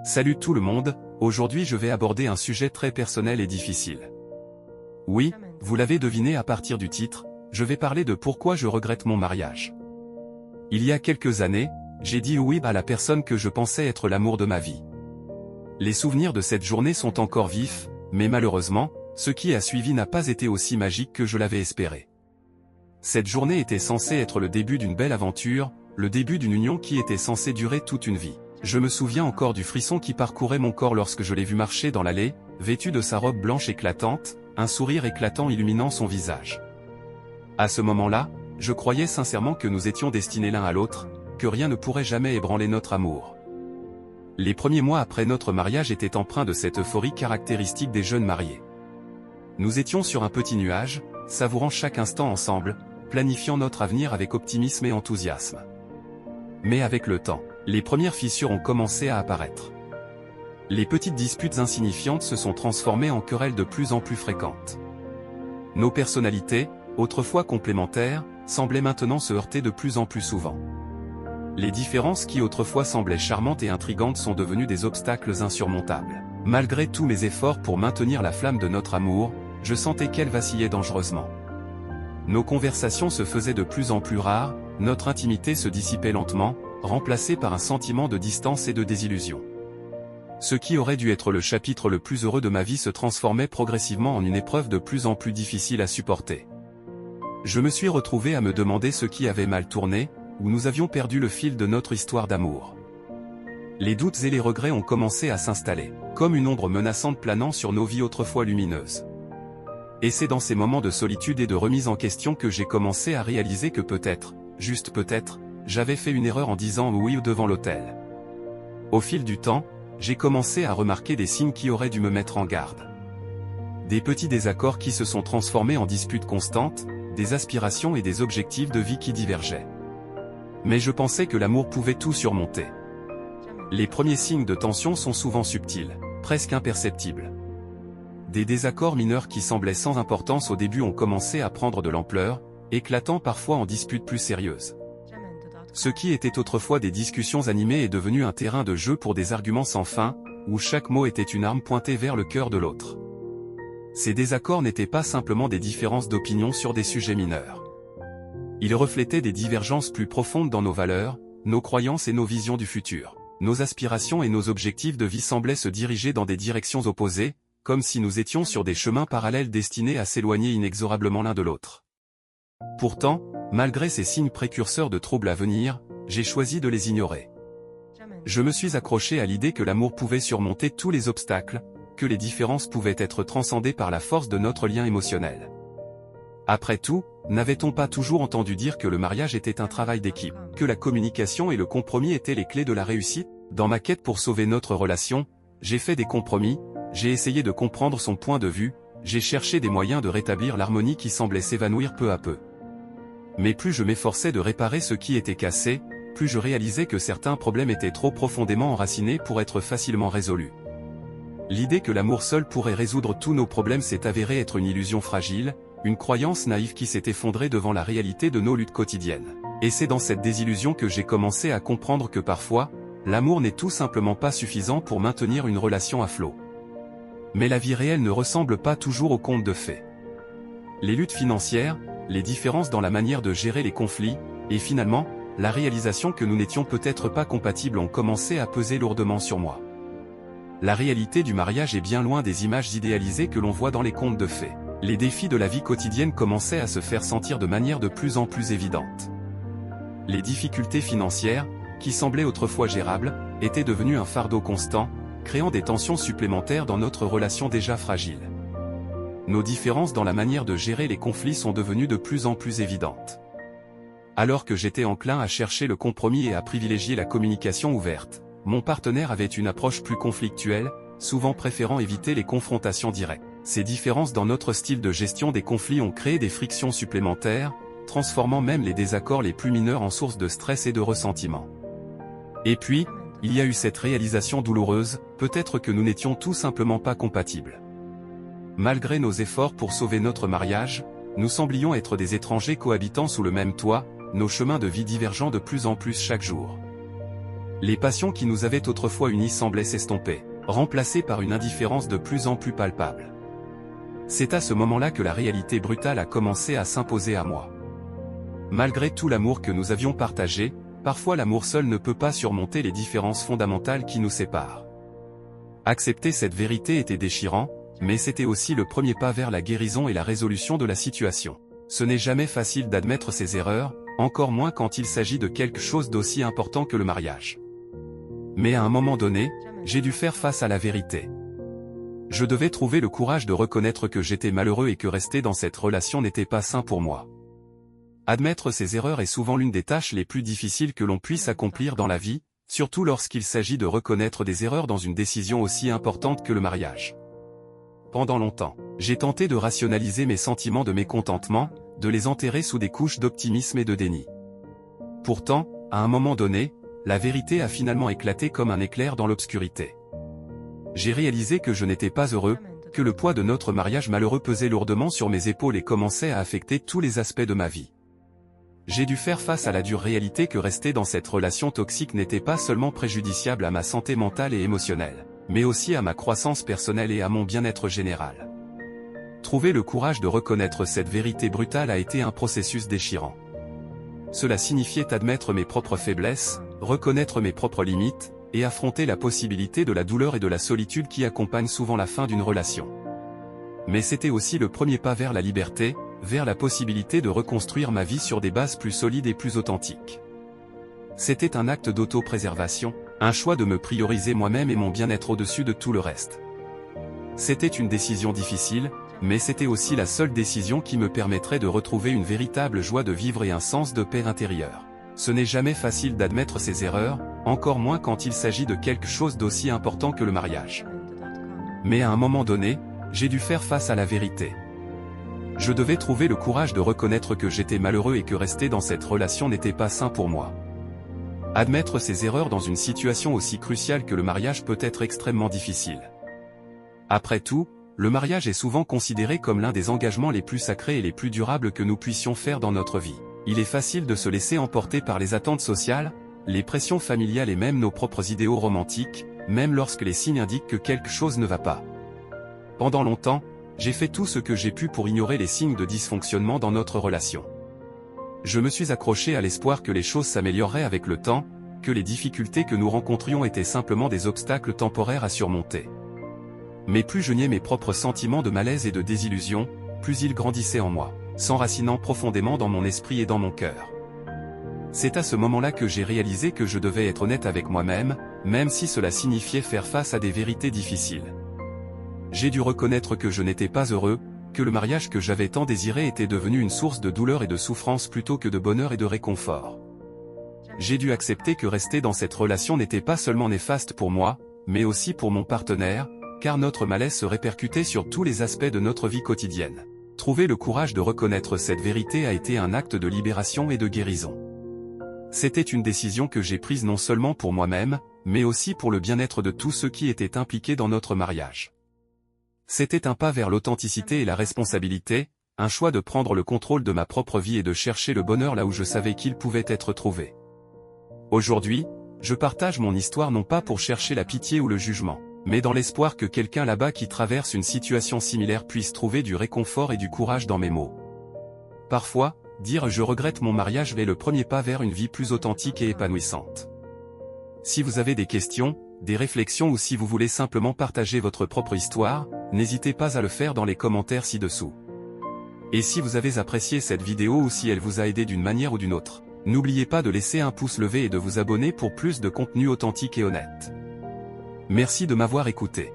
Salut tout le monde, aujourd'hui je vais aborder un sujet très personnel et difficile. Oui, vous l'avez deviné à partir du titre, je vais parler de pourquoi je regrette mon mariage. Il y a quelques années, j'ai dit oui à la personne que je pensais être l'amour de ma vie. Les souvenirs de cette journée sont encore vifs, mais malheureusement, ce qui a suivi n'a pas été aussi magique que je l'avais espéré. Cette journée était censée être le début d'une belle aventure, le début d'une union qui était censée durer toute une vie. Je me souviens encore du frisson qui parcourait mon corps lorsque je l'ai vu marcher dans l'allée, vêtu de sa robe blanche éclatante, un sourire éclatant illuminant son visage. À ce moment-là, je croyais sincèrement que nous étions destinés l'un à l'autre, que rien ne pourrait jamais ébranler notre amour. Les premiers mois après notre mariage étaient empreints de cette euphorie caractéristique des jeunes mariés. Nous étions sur un petit nuage, savourant chaque instant ensemble, planifiant notre avenir avec optimisme et enthousiasme. Mais avec le temps, les premières fissures ont commencé à apparaître. Les petites disputes insignifiantes se sont transformées en querelles de plus en plus fréquentes. Nos personnalités, autrefois complémentaires, semblaient maintenant se heurter de plus en plus souvent. Les différences qui autrefois semblaient charmantes et intrigantes sont devenues des obstacles insurmontables. Malgré tous mes efforts pour maintenir la flamme de notre amour, je sentais qu'elle vacillait dangereusement. Nos conversations se faisaient de plus en plus rares, notre intimité se dissipait lentement, remplacée par un sentiment de distance et de désillusion. Ce qui aurait dû être le chapitre le plus heureux de ma vie se transformait progressivement en une épreuve de plus en plus difficile à supporter. Je me suis retrouvé à me demander ce qui avait mal tourné, où nous avions perdu le fil de notre histoire d'amour. Les doutes et les regrets ont commencé à s'installer, comme une ombre menaçante planant sur nos vies autrefois lumineuses. Et c'est dans ces moments de solitude et de remise en question que j'ai commencé à réaliser que peut-être, juste peut-être, j'avais fait une erreur en disant oui devant l'autel. Au fil du temps, j'ai commencé à remarquer des signes qui auraient dû me mettre en garde. Des petits désaccords qui se sont transformés en disputes constantes, des aspirations et des objectifs de vie qui divergeaient. Mais je pensais que l'amour pouvait tout surmonter. Les premiers signes de tension sont souvent subtils, presque imperceptibles. Des désaccords mineurs qui semblaient sans importance au début ont commencé à prendre de l'ampleur, éclatant parfois en disputes plus sérieuses. Ce qui était autrefois des discussions animées est devenu un terrain de jeu pour des arguments sans fin, où chaque mot était une arme pointée vers le cœur de l'autre. Ces désaccords n'étaient pas simplement des différences d'opinion sur des sujets mineurs. Ils reflétaient des divergences plus profondes dans nos valeurs, nos croyances et nos visions du futur. Nos aspirations et nos objectifs de vie semblaient se diriger dans des directions opposées, comme si nous étions sur des chemins parallèles destinés à s'éloigner inexorablement l'un de l'autre. Pourtant, malgré ces signes précurseurs de troubles à venir, j'ai choisi de les ignorer. Je me suis accroché à l'idée que l'amour pouvait surmonter tous les obstacles, que les différences pouvaient être transcendées par la force de notre lien émotionnel. Après tout, n'avait-on pas toujours entendu dire que le mariage était un travail d'équipe, que la communication et le compromis étaient les clés de la réussite? Dans ma quête pour sauver notre relation, j'ai fait des compromis, j'ai essayé de comprendre son point de vue, j'ai cherché des moyens de rétablir l'harmonie qui semblait s'évanouir peu à peu. Mais plus je m'efforçais de réparer ce qui était cassé, plus je réalisais que certains problèmes étaient trop profondément enracinés pour être facilement résolus. L'idée que l'amour seul pourrait résoudre tous nos problèmes s'est avérée être une illusion fragile, une croyance naïve qui s'est effondrée devant la réalité de nos luttes quotidiennes. Et c'est dans cette désillusion que j'ai commencé à comprendre que parfois, l'amour n'est tout simplement pas suffisant pour maintenir une relation à flot. Mais la vie réelle ne ressemble pas toujours aux contes de fées. Les luttes financières, les différences dans la manière de gérer les conflits, et finalement, la réalisation que nous n'étions peut-être pas compatibles ont commencé à peser lourdement sur moi. La réalité du mariage est bien loin des images idéalisées que l'on voit dans les contes de fées. Les défis de la vie quotidienne commençaient à se faire sentir de manière de plus en plus évidente. Les difficultés financières, qui semblaient autrefois gérables, étaient devenues un fardeau constant, créant des tensions supplémentaires dans notre relation déjà fragile. Nos différences dans la manière de gérer les conflits sont devenues de plus en plus évidentes. Alors que j'étais enclin à chercher le compromis et à privilégier la communication ouverte, mon partenaire avait une approche plus conflictuelle, souvent préférant éviter les confrontations directes. Ces différences dans notre style de gestion des conflits ont créé des frictions supplémentaires, transformant même les désaccords les plus mineurs en source de stress et de ressentiment. Et puis, il y a eu cette réalisation douloureuse, peut-être que nous n'étions tout simplement pas compatibles. Malgré nos efforts pour sauver notre mariage, nous semblions être des étrangers cohabitant sous le même toit, nos chemins de vie divergeant de plus en plus chaque jour. Les passions qui nous avaient autrefois unis semblaient s'estomper, remplacées par une indifférence de plus en plus palpable. C'est à ce moment-là que la réalité brutale a commencé à s'imposer à moi. Malgré tout l'amour que nous avions partagé, parfois l'amour seul ne peut pas surmonter les différences fondamentales qui nous séparent. Accepter cette vérité était déchirant, mais c'était aussi le premier pas vers la guérison et la résolution de la situation. Ce n'est jamais facile d'admettre ses erreurs, encore moins quand il s'agit de quelque chose d'aussi important que le mariage. Mais à un moment donné, j'ai dû faire face à la vérité. Je devais trouver le courage de reconnaître que j'étais malheureux et que rester dans cette relation n'était pas sain pour moi. Admettre ses erreurs est souvent l'une des tâches les plus difficiles que l'on puisse accomplir dans la vie, surtout lorsqu'il s'agit de reconnaître des erreurs dans une décision aussi importante que le mariage. Pendant longtemps, j'ai tenté de rationaliser mes sentiments de mécontentement, de les enterrer sous des couches d'optimisme et de déni. Pourtant, à un moment donné, la vérité a finalement éclaté comme un éclair dans l'obscurité. J'ai réalisé que je n'étais pas heureux, que le poids de notre mariage malheureux pesait lourdement sur mes épaules et commençait à affecter tous les aspects de ma vie. J'ai dû faire face à la dure réalité que rester dans cette relation toxique n'était pas seulement préjudiciable à ma santé mentale et émotionnelle, mais aussi à ma croissance personnelle et à mon bien-être général. Trouver le courage de reconnaître cette vérité brutale a été un processus déchirant. Cela signifiait admettre mes propres faiblesses, reconnaître mes propres limites, et affronter la possibilité de la douleur et de la solitude qui accompagnent souvent la fin d'une relation. Mais c'était aussi le premier pas vers la liberté, vers la possibilité de reconstruire ma vie sur des bases plus solides et plus authentiques. C'était un acte d'auto-préservation, un choix de me prioriser moi-même et mon bien-être au-dessus de tout le reste. C'était une décision difficile, mais c'était aussi la seule décision qui me permettrait de retrouver une véritable joie de vivre et un sens de paix intérieure. Ce n'est jamais facile d'admettre ses erreurs, encore moins quand il s'agit de quelque chose d'aussi important que le mariage. Mais à un moment donné, j'ai dû faire face à la vérité. Je devais trouver le courage de reconnaître que j'étais malheureux et que rester dans cette relation n'était pas sain pour moi. Admettre ses erreurs dans une situation aussi cruciale que le mariage peut être extrêmement difficile. Après tout, le mariage est souvent considéré comme l'un des engagements les plus sacrés et les plus durables que nous puissions faire dans notre vie. Il est facile de se laisser emporter par les attentes sociales, les pressions familiales et même nos propres idéaux romantiques, même lorsque les signes indiquent que quelque chose ne va pas. Pendant longtemps, j'ai fait tout ce que j'ai pu pour ignorer les signes de dysfonctionnement dans notre relation. Je me suis accroché à l'espoir que les choses s'amélioreraient avec le temps, que les difficultés que nous rencontrions étaient simplement des obstacles temporaires à surmonter. Mais plus je niais mes propres sentiments de malaise et de désillusion, plus ils grandissaient en moi, s'enracinant profondément dans mon esprit et dans mon cœur. C'est à ce moment-là que j'ai réalisé que je devais être honnête avec moi-même, même si cela signifiait faire face à des vérités difficiles. J'ai dû reconnaître que je n'étais pas heureux, que le mariage que j'avais tant désiré était devenu une source de douleur et de souffrance plutôt que de bonheur et de réconfort. J'ai dû accepter que rester dans cette relation n'était pas seulement néfaste pour moi, mais aussi pour mon partenaire, car notre malaise se répercutait sur tous les aspects de notre vie quotidienne. Trouver le courage de reconnaître cette vérité a été un acte de libération et de guérison. C'était une décision que j'ai prise non seulement pour moi-même, mais aussi pour le bien-être de tous ceux qui étaient impliqués dans notre mariage. C'était un pas vers l'authenticité et la responsabilité, un choix de prendre le contrôle de ma propre vie et de chercher le bonheur là où je savais qu'il pouvait être trouvé. Aujourd'hui, je partage mon histoire non pas pour chercher la pitié ou le jugement, mais dans l'espoir que quelqu'un là-bas qui traverse une situation similaire puisse trouver du réconfort et du courage dans mes mots. Parfois, dire « je regrette mon mariage » est le premier pas vers une vie plus authentique et épanouissante. Si vous avez des questions, des réflexions ou si vous voulez simplement partager votre propre histoire, n'hésitez pas à le faire dans les commentaires ci-dessous. Et si vous avez apprécié cette vidéo ou si elle vous a aidé d'une manière ou d'une autre, n'oubliez pas de laisser un pouce levé et de vous abonner pour plus de contenu authentique et honnête. Merci de m'avoir écouté.